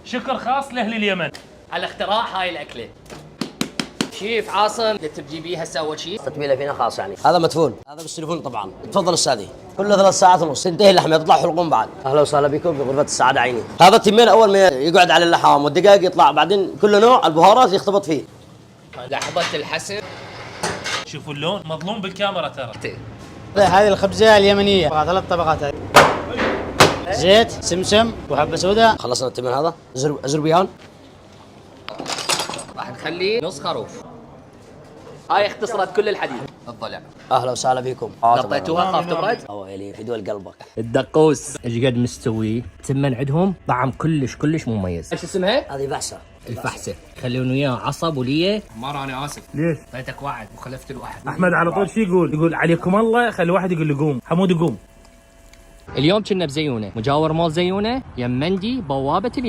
شكر خاص لاهل اليمن على اختراع هاي الاكله. شيف عاصم، اللي تجيبيه هسه اول شيء تتبيله فينا خاص يعني. هذا مدفون، هذا بالسلفون طبعا. تفضل استاذي. كله 3 ساعات ونص تنتهي اللحمه تطلع حلقوم بعد. اهلا وسهلا بكم بغرفه السعاده عيني. هذا التمين اول ما يقعد على اللحام والدقائق يطلع، بعدين كل نوع البهارات يختبط فيه. لحظه الحسم. شوفوا اللون مظلوم بالكاميرا ترى. هذه الخبزة اليمنية 3 طبقات هذه. زيت، سمسم، وحبة سوداء. خلصنا التمين هذا، أزربيان. راح نخلي نص خروف. هاي اختصرت كل الحديث. الضلع. اهلا وسهلا بكم. نطيتوها خاف تبرد؟ ويلي في دول قلبك. الدقوس ايش قد مستوي؟ تمن عندهم طعم كلش مميز. ايش اسمها؟ هذه بحسه. الفحسه. خلون وياه عصب وليه. عمار انا اسف. ليش؟ اعطيتك وعد وخلفت الواحد. احمد على طول شو يقول عليكم الله، خلي واحد يقول له قوم. حمود قوم. اليوم كنا بزيونه، مجاور مول زيونه، يم مندي بوابه اليمن.